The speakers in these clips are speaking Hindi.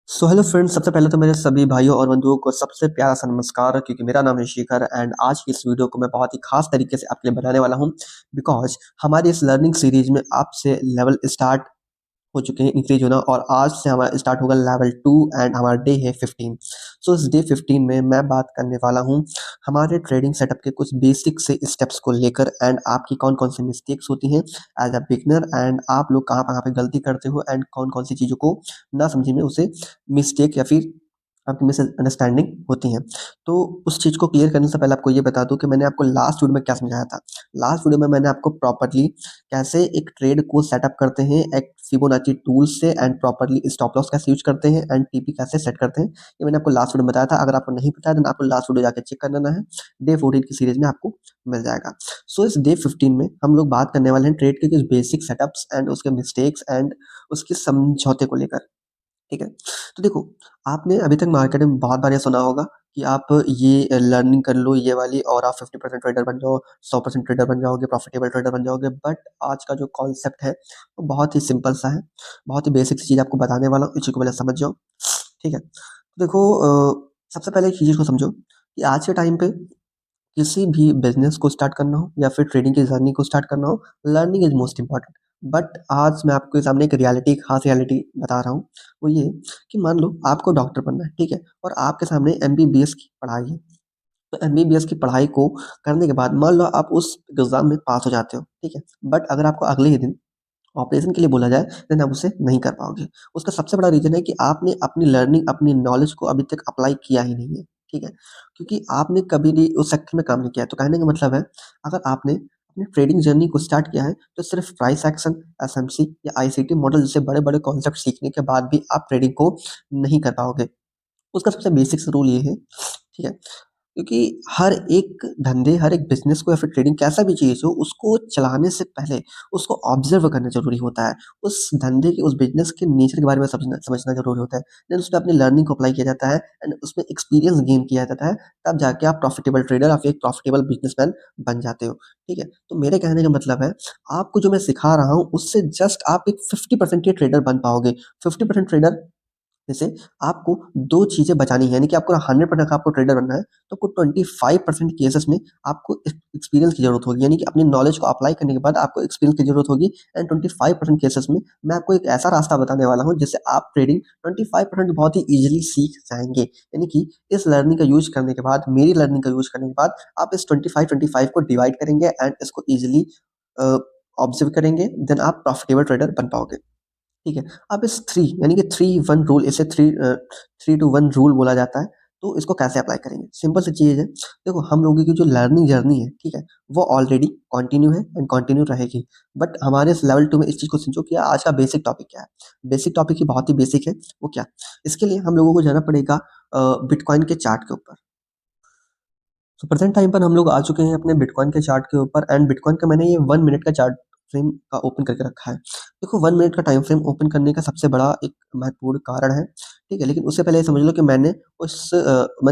हेलो फ्रेंड्स, सबसे पहले तो मेरे सभी भाइयों और बंधुओं को सबसे प्यारा सा नमस्कार, क्योंकि मेरा नाम है शिखर एंड आज की इस वीडियो को मैं बहुत ही खास तरीके से आपके लिए बनाने वाला हूं। बिकॉज हमारी इस लर्निंग सीरीज में आपसे लेवल स्टार्ट हो चुके हैं इंक्रीज होना, और आज से हमारा स्टार्ट होगा लेवल 2 एंड हमारा डे है 15। सो इस डे 15 में मैं बात करने वाला हूं हमारे ट्रेडिंग सेटअप के कुछ बेसिक से स्टेप्स को लेकर, एंड आपकी कौन कौन सी मिस्टेक्स होती हैं एज अ बिगनर, एंड आप लोग कहाँ कहाँ पे गलती करते हो, एंड कौन कौन सी चीज़ों को ना समझी में उसे मिस्टेक या फिर आपकी मिसअंडरस्टैंडिंग होती हैं। तो उस चीज़ को क्लियर करने से पहले आपको ये बता दूं कि मैंने आपको लास्ट वीडियो में क्या समझाया था। लास्ट वीडियो में मैंने आपको प्रॉपर्ली कैसे एक ट्रेड को सेटअप करते हैं एक फिबोनाची टूल से, एंड प्रॉपर्ली स्टॉप लॉस कैसे यूज करते हैं, एंड टीपी कैसे सेट करते हैं, ये मैंने आपको लास्ट वीडियो में बताया था। अगर आपको नहीं पता है तो आपको लास्ट वीडियो जाकर चेक कर लेना है। डे 14 की सीरीज में आपको मिल जाएगा। सो इस डे 15 में हम लोग बात करने वाले हैं ट्रेड के कुछ बेसिक सेटअप्स एंड उसके मिस्टेक्स एंड उसके समझौते को लेकर। ठीक है? तो देखो, आपने अभी तक मार्केट में बहुत बार ये सुना होगा कि आप ये लर्निंग कर लो ये वाली और आप 50% ट्रेडर बन जाओ, 100% ट्रेडर बन जाओगे, प्रॉफिटेबल ट्रेडर बन जाओगे। बट आज का जो कॉन्सेप्ट है वो बहुत ही सिंपल सा है, बहुत ही बेसिक सी चीज़ आपको बताने वाला हूँ, इस चीज़ को पहले समझ जाओ। ठीक है? तो देखो, सबसे पहले एक चीज़ को समझो कि आज के टाइम पे किसी भी बिज़नेस को स्टार्ट करना हो या फिर ट्रेडिंग की जर्नी को स्टार्ट करना हो, learning is most important. But आज मैं आपके सामने एक रियलिटी, खास रियलिटी बता रहा हूँ। वो ये कि मान लो आपको डॉक्टर बनना है, ठीक है? और आपके सामने एमबीबीएस की पढ़ाई है। तो एमबीबीएस की पढ़ाई को करने के बाद मान लो आप उस एग्ज़ाम में पास हो जाते हो, ठीक है? बट अगर आपको अगले ही दिन ऑपरेशन के लिए बोला जाए, देन आप उसे नहीं कर पाओगे। उसका सबसे बड़ा रीज़न है कि आपने अपनी लर्निंग, अपनी नॉलेज को अभी तक अप्लाई किया ही नहीं है, ठीक है? क्योंकि आपने कभी भी उस सेक्टर में काम नहीं किया है। तो कहने का मतलब है, अगर आपने अपनी ट्रेडिंग जर्नी को स्टार्ट किया है, तो सिर्फ़ प्राइस एक्शन, एसएमसी या आईसीटी मॉडल जैसे बड़े-बड़े कॉन्सेप्ट सीखने के बाद भी आप ट्रेडिंग को नहीं कर पाओगे। उसका सबसे बेसिक सा रूल ये है, ठीक है? क्योंकि हर एक धंधे, हर एक बिज़नेस को या फिर ट्रेडिंग कैसा भी चीज़ हो, उसको चलाने से पहले उसको ऑब्ज़र्व करना ज़रूरी होता है। उस धंधे के, उस बिज़नेस के नेचर के बारे में समझना समझना ज़रूरी होता है। देन उसमें अपनी लर्निंग को अप्लाई किया जाता है एंड उसमें एक्सपीरियंस गेन किया जाता है, तब जाके आप प्रॉफ़िटेबल ट्रेडर या फिर एक प्रॉफ़िटेबल बिज़नेसमैन बन जाते हो। ठीक है? तो मेरे कहने का मतलब है, आपको जो मैं सिखा रहा हूँ, उससे जस्ट आप एक 50% के ट्रेडर बन पाओगे। 50% ट्रेडर जैसे आपको 2 चीज़ें बचानी है, यानी कि आपको 100% आपको ट्रेडर बनना है, तो आपको 25% केसेस में आपको एक्सपीरियंस की ज़रूरत होगी, यानी कि अपनी नॉलेज को अप्लाई करने के बाद आपको एक्सपीरियंस की ज़रूरत होगी। एंड 25% केसेस में मैं आपको एक ऐसा रास्ता बताने वाला हूँ, जिससे आप ट्रेडिंग 25% बहुत ही ईज़िली सीख जाएँगे। यानी कि इस लर्निंग का यूज़ करने के बाद, मेरी लर्निंग का यूज़ करने के बाद आप इस 25-25 को डिवाइड करेंगे एंड इसको ईज़िली अ, ऑब्ज़र्व करेंगे, देन आप प्रॉफिटेबल ट्रेडर बन पाओगे। ठीक है? अब इस 3 यानी कि 3-1 रूल, इसे 3 टू 1 रूल बोला जाता है। तो इसको कैसे अप्लाई करेंगे? सिंपल सी चीज़ है। देखो, हम लोगों की जो लर्निंग जर्नी है, ठीक है? वो ऑलरेडी कंटिन्यू है एंड कंटिन्यू रहेगी। बट हमारे इस लेवल 2 में इस चीज़ को समझो कि आज का बेसिक टॉपिक क्या है? बेसिक टॉपिक ही बहुत ही बेसिक है। वो क्या? इसके लिए हम लोगों को जाना पड़ेगा बिटकॉइन के चार्ट के ऊपर। तो प्रेजेंट टाइम पर हम लोग आ चुके हैं अपने बिटकॉइन के चार्ट के ऊपर, एंड बिटकॉइन का मैंने ये 1 मिनट का चार्ट फ्रेम का ओपन करके रखा है। देखो, 1 मिनट का टाइम फ्रेम ओपन करने का सबसे बड़ा एक महत्वपूर्ण कारण है, ठीक है? लेकिन उससे पहले ये समझ लो कि मैंने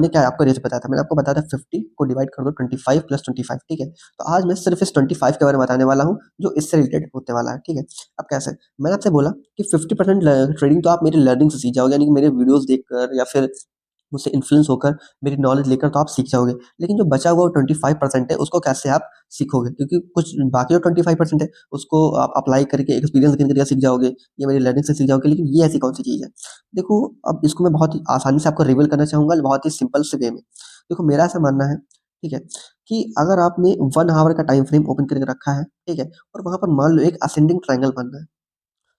क्या आपको रेट बताया था? मैंने आपको बताया था 50 को डिवाइड कर दो 25 प्लस 25, ठीक है? तो आज मैं सिर्फ़ इस 25 के बारे में बताने वाला हूँ, जो इससे रिलेटेड होने वाला है, ठीक है? अब कैसे? मैंने आपसे बोला कि 50% ल ट्रेडिंग तो आप मेरी लर्निंग से सीख जाओगे, यानी कि मेरे वीडियोज़ देखकर या फिर मुझसे इन्फ्लुएंस होकर, मेरी नॉलेज लेकर तो आप सीख जाओगे। लेकिन जो बचा हुआ 25% है, उसको कैसे आप सीखोगे? क्योंकि कुछ बाकी जो 25% है, उसको आप अप्लाई करके एक्सपीरियंस गेन करके सीख जाओगे, ये मेरी लर्निंग से सीख जाओगे। लेकिन ये ऐसी कौन-सी चीज़ है? देखो, अब इसको मैं बहुत ही आसानी से आपको रिवील करना चाहूँगा, बहुत ही सिंपल से वे में। देखो, मेरा ऐसा मानना है, ठीक है, कि अगर आपने 1 आवर का टाइम फ्रेम ओपन करके रखा है, ठीक है, और वहाँ पर मान लो एक असेंडिंग ट्रायंगल बन रहा है।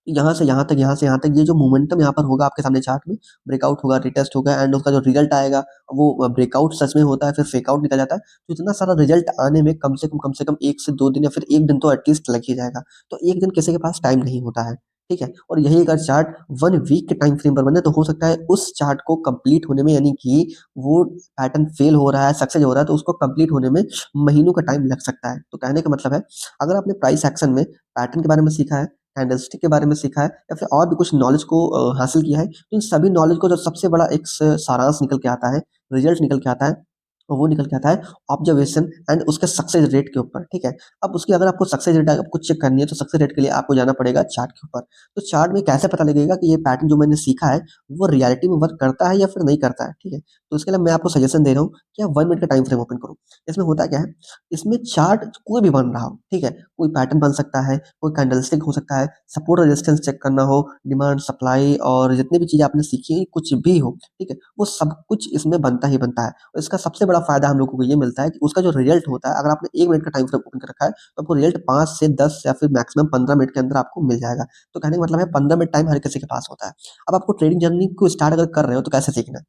यहाँ से यहाँ तक, यहाँ से यहाँ तक, ये जो मोमेंटम यहाँ पर होगा आपके सामने चार्ट में, ब्रेकआउट होगा, रिटेस्ट होगा, एंड उसका जो रिजल्ट आएगा, वो ब्रेकआउट सच में होता है, फिर फेकआउट निकल जाता है। तो इतना सारा रिजल्ट आने में कम से कम 1 से 2 दिन या फिर 1 दिन तो एटलीस्ट लग ही जाएगा। तो 1 दिन किसी के पास टाइम नहीं होता है, ठीक है? और यही अगर चार्ट 1 वीक के टाइम फ्रेम पर बने, तो हो सकता है उस चार्ट को कंप्लीट होने में, यानी कि वो पैटर्न फेल हो रहा है, सक्सेस हो रहा है, तो उसको कंप्लीट होने में महीनों का टाइम लग सकता है। तो कहने का मतलब है, अगर आपने प्राइस एक्शन में पैटर्न के बारे में सीखा है, कैंडलस्टिक के बारे में सीखा है, या फिर और भी कुछ नॉलेज को हासिल किया है, तो इन सभी नॉलेज को जो सबसे बड़ा एक सारांश निकल के आता है, रिजल्ट निकल के आता है, और वो निकल के आता है ऑब्जर्वेशन एंड उसके सक्सेस रेट के ऊपर, ठीक है। अब उसकी अगर आपको सक्सेस रेट आपको चेक करनी है तो सक्सेस रेट के लिए आपको जाना पड़ेगा चार्ट के ऊपर। तो चार्ट में कैसे पता लगेगा कि ये पैटर्न जो मैंने सीखा है वो रियलिटी में वर्क करता है या फिर नहीं करता है, ठीक है। तो इसके लिए मैं आपको सजेशन दे रहा हूँ कि आप 1 मिनट का टाइम फ्रेम ओपन करो। इसमें होता क्या है, इसमें चार्ट कोई भी बन रहा हो, ठीक है, कोई पैटर्न बन सकता है, कोई कैंडलस्टिक हो सकता है, सपोर्ट रेजिस्टेंस चेक करना हो, डिमांड सप्लाई और जितनी भी चीजें आपने सीखी है कुछ भी हो, ठीक है, वो सब कुछ इसमें बनता ही बनता है। और इसका सबसे बड़ा फायदा हम लोगों को ये मिलता है कि उसका जो रिजल्ट होता है, अगर आपने 1 मिनट का टाइम फ्रेम ओपन कर रखा है तो आपको रिजल्ट 5 से 10 या फिर मैक्सिमम 15 मिनट के अंदर आपको मिल जाएगा। तो कहने का मतलब है 15 मिनट टाइम हर किसी के पास होता है। अब आपको ट्रेडिंग जर्नी को स्टार्ट अगर कर रहे हो तो कैसे सीखना है?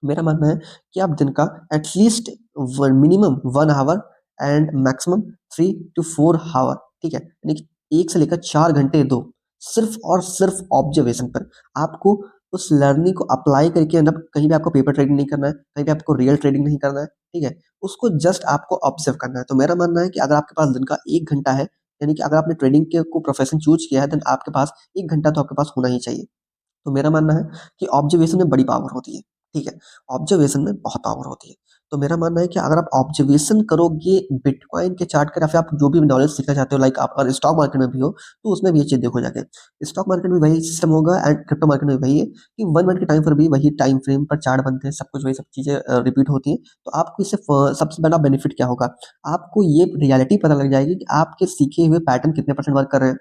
मेरा मानना है कि आप दिन का at least minimum 1 hour and maximum 3 to 4 hour, ठीक है, यानी कि 1 से लेकर 4 घंटे दो सिर्फ और सिर्फ ऑब्जर्वेशन पर। आपको उस लर्निंग को अप्लाई करके, मतलब कहीं भी आपको पेपर ट्रेडिंग नहीं करना है, कहीं भी आपको रियल ट्रेडिंग नहीं करना है, ठीक है, उसको जस्ट आपको ऑब्जर्व करना है। तो मेरा मानना है कि अगर आपके पास दिन का 1 घंटा है, यानी कि अगर आपने ट्रेडिंग के को प्रोफेशन चूज किया है, देन आपके पास 1 घंटा तो आपके पास होना ही चाहिए। तो मेरा मानना है कि ऑब्जर्वेशन में बड़ी पावर होती है, ठीक है? ऑब्जर्वेशन में बहुत पावर होती है। तो मेरा मानना है कि अगर आप ऑब्जर्वेशन करोगे बिटकॉइन के चार्ट का, या फिर आप जो भी नॉलेज सीखना चाहते हो, लाइक आप अगर स्टॉक मार्केट में भी हो, तो उसमें भी ये चीज़ देखो जाके। स्टॉक मार्केट में वही सिस्टम होगा एंड क्रिप्टो मार्केट में वही है कि 1 मिनट के टाइम पर भी वही टाइम फ्रेम पर चार्ट बनते हैं, सब कुछ वही सब चीज़ें रिपीट होती हैं। तो आपको इससे सबसे बड़ा बेनिफिट क्या होगा? आपको ये रियलिटी पता लग जाएगी कि आपके सीखे हुए पैटर्न कितने परसेंट वर्क कर रहे हैं।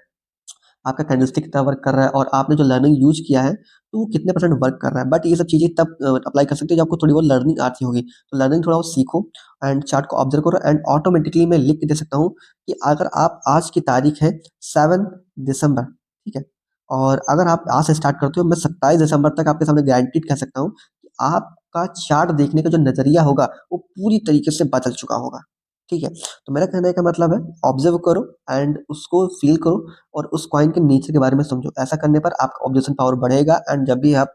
आपका कैंडलस्टिक कितना वर्क कर रहा है और आपने जो लर्निंग यूज़ किया है, तो वो कितने परसेंट वर्क कर रहा है। बट ये सब चीज़ें तब अप्लाई कर सकते हो जब आपको थोड़ी बहुत लर्निंग आती होगी। तो लर्निंग थोड़ा बहुत सीखो एंड चार्ट को ऑब्ज़र्व करो एंड ऑटोमेटिकली मैं लिख के दे सकता हूँ कि अगर आप आज की तारीख है 7 दिसंबर, ठीक है? और अगर आप आज से स्टार्ट करते हो, मैं 27 दिसंबर तक आपके सामने गारंटीड कह सकता हूँ कि आपका चार्ट देखने का जो नज़रिया होगा, वो पूरी तरीके से बदल चुका होगा, ठीक है? तो मेरा कहने का मतलब है ऑब्ज़र्व करो एंड उसको फ़ील करो और उस कॉइन के नेचर के बारे में समझो। ऐसा करने पर आपका ऑब्जर्वेशन पावर बढ़ेगा एंड जब भी आप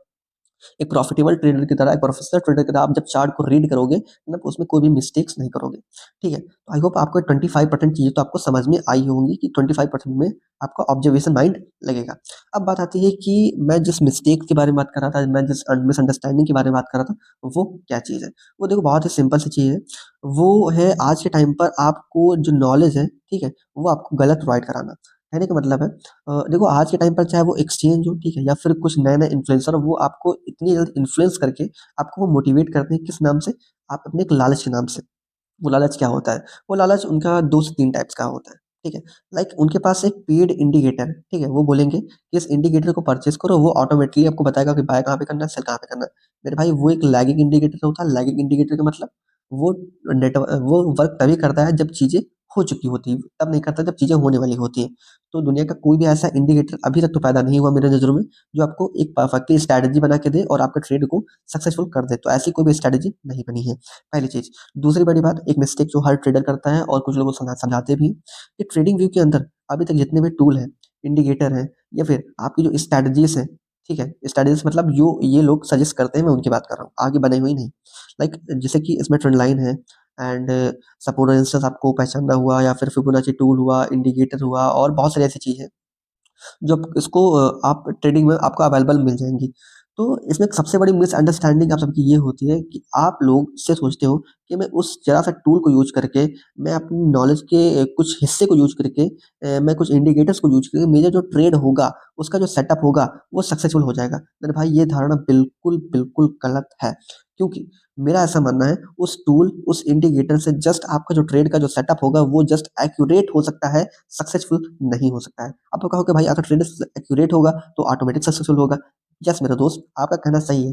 एक प्रॉफिटेबल ट्रेडर की तरह, एक प्रोफेशनल ट्रेडर की तरह आप जब चार्ट को रीड करोगे, मतलब उसमें कोई भी मिस्टेक्स नहीं करोगे, ठीक है? तो आई होप आपको 25% चीज़ें तो आपको समझ में आई होंगी कि 25% में आपका ऑब्जर्वेशन माइंड लगेगा। अब बात आती है कि मैं जिस मिस्टेक के बारे में बात कर रहा था, मैं जिस मिसअंडरस्टैंडिंग के बारे में बात कर रहा था, वो क्या चीज़ है? वो देखो बहुत ही सिंपल सी चीज़ है। वो है आज के टाइम पर आपको जो नॉलेज है, ठीक है? वो आपको गलत प्रोवाइड कराना। कहने का मतलब है देखो आज के टाइम पर चाहे वो एक्सचेंज हो, ठीक है, या फिर कुछ नए-नए इन्फ्लुएंसर हो, वो आपको इतनी जल्दी इन्फ्लुएंस करके आपको वो मोटिवेट करते हैं, किस नाम से? आप अपने एक लालच के नाम से। वो लालच क्या होता है? वो लालच उनका 2 से 3 टाइप्स का होता है, ठीक है? लाइक उनके पास एक पेड इंडिकेटर है, ठीक है? वो बोलेंगे कि इस इंडिकेटर को परचेज़ करो, वो ऑटोमेटिकली आपको बताएगा कि बाय कहाँ पे करना है, सेल कहाँ पे करना है। मेरे भाई वो एक लैगिंग इंडिकेटर होता है, लैगिंग इंडिकेटर का मतलब वो वो वर्क तभी करता है जब चीज़ें हो चुकी होती हैं, तब नहीं करता जब चीज़ें होने वाली होती हैं। तो दुनिया का कोई भी ऐसा इंडिकेटर अभी तक तो पैदा नहीं हुआ मेरे नज़रों में, जो आपको एक परफेक्टली स्ट्रैटेजी बना के दे और आपके ट्रेड को सक्सेसफुल कर दे। तो ऐसी कोई भी स्ट्रैटेजी नहीं बनी है, पहली चीज़। दूसरी बड़ी बात, एक मिस्टेक जो हर ट्रेडर करता है और कुछ लोग समझाते भी हैं, कि ट्रेडिंग व्यू के अंदर अभी तक जितने भी टूल हैं, इंडिकेटर हैं या फिर आपकी जो स्ट्रैटेजीज़ हैं, ठीक है? स्ट्रैटेजीज़ मतलब जो ये लोग सजेस्ट करते हैं, मैं उनकी बात कर रहा हूँ, आगे बनाई हुई नहीं। लाइक जैसे कि इसमें ट्रेंड लाइन है एंड सपोर्ट रेजिस्टेंस आपको पहचानना हुआ या फिर फिबोनाची टूल हुआ, इंडिकेटर हुआ और बहुत सारी ऐसी चीज़ है जब इसको आप ट्रेडिंग में आपको अवेलेबल मिल जाएँगी। तो इसमें एक सबसे बड़ी मिसअंडरस्टैंडिंग आप सबकी ये होती है कि आप लोग से सोचते हो कि मैं उस ज़रा-सा टूल को यूज़ करके, मैं अपनी नॉलेज के कुछ हिस्से को यूज़ करके मैं कुछ इंडिकेटर्स को यूज़ करके मेरा जो ट्रेड होगा, उसका जो सेटअप होगा, वो सक्सेसफुल हो जाएगा। मेरे भाई ये धारणा बिल्कुल, बिल्कुल गलत है। क्योंकि मेरा ऐसा मानना है उस टूल, उस इंडिकेटर से जस्ट आपका जो ट्रेड का जो सेटअप होगा, वो जस्ट एक्यूरेट हो सकता है, सक्सेसफुल नहीं हो सकता है। आप कहोगे भाई अगर ट्रेड एक्यूरेट होगा तो ऑटोमेटिक सक्सेसफुल होगा। यस मेरा दोस्त, आपका कहना सही है।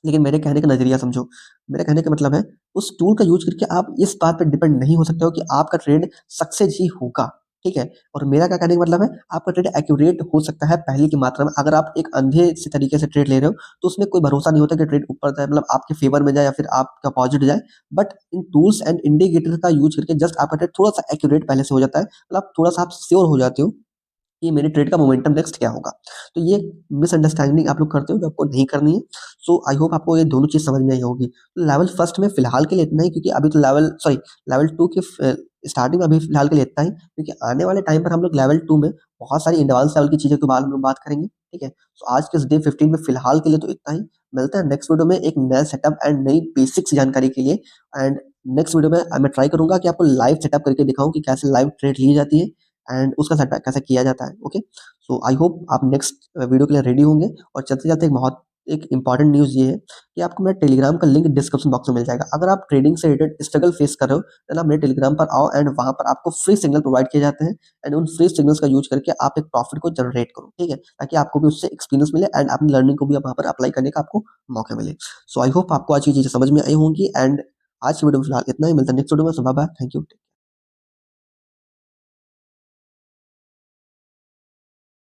लेकिन मेरे कहने का नज़रिया समझो। मेरे कहने का मतलब है उस टूल का यूज़ करके आप इस बात पे डिपेंड नहीं हो सकते हो कि आपका ट्रेड सक्सेस ही होगा, ठीक है? और मेरा क्या कहने का मतलब है आपका ट्रेड एक्यूरेट हो सकता है पहले की मात्रा में। अगर आप एक अंधे से तरीके से ट्रेड ले रहे हो तो उसमें कोई भरोसा नहीं होता कि ट्रेड ऊपर जाए, मतलब आपके फ़ेवर में जाए या फिर आपका अपोज़िट जाए। But in tools and indicator का यूज़ करके जस्ट आपका ट्रेड थोड़ा-सा एक्यूरेट पहले से हो जाता है। मतलब थोड़ा-सा आप श्योर हो जाते हो कि मेरे ट्रेड का मोमेंटम नेक्स्ट क्या होगा। तो ये मिसअंडरस्टैंडिंग आप लोग करते हो जो आपको नहीं करनी है। सो आई होप आपको ये दोनों चीज़ समझ में आई होगी। लेवल फर्स्ट में फ़िलहाल के लिए इतना ही, क्योंकि अभी तो लेवल 2 की स्टार्टिंग अभी फ़िलहाल के लिए इतना ही, क्योंकि आने वाले टाइम पर हम लोग लेवल 2 में बहुत सारी एडवांस लेवल की चीज़ों के बारे में बात करेंगे, ठीक है? सो आज के इस डे 15 में फ़िलहाल के लिए तो इतना ही। मिलते हैं नेक्स्ट वीडियो में एक नया सेटअप एंड नई बेसिक्स जानकारी के लिए एंड नेक्स्ट वीडियो में मैं ट्राई करूँगा कि आपको लाइव सेटअप करके दिखाऊँ कि कैसे लाइव ट्रेड ली जाती है एंड उसका सेटअप कैसे किया जाता है। ओके, सो आई होप आप नेक्स्ट वीडियो के लिए रेडी होंगे। और चलते-चलते एक इम्पॉर्टेंट न्यूज़ ये है कि आपको मेरा टेलीग्राम का लिंक डिस्क्रिप्शन बॉक्स में मिल जाएगा। अगर आप ट्रेडिंग से रिलेटेड स्ट्रगल फेस कर रहे हो, देन आप मेरे टेलीग्राम पर आओ एंड वहाँ पर आपको फ्री सिग्नल प्रोवाइड किए जाते हैं एंड उन फ्री सिग्नल्स का यूज़ करके आप एक प्रॉफिट को जनरेट करो, ठीक है? ताकि आपको भी उससे एक्सपीरियंस मिले एंड अपनी लर्निंग को भी आप वहाँ पर अप्लाई करने का आपको मौका मिले। सो आई होप आपको आज की चीज़ें समझ में आई होंगी एंड आज की वीडियो में फिलहाल इतना ही। मिलता है नेक्स्ट वीडियो में। सो बाय बाय, थैंक यू।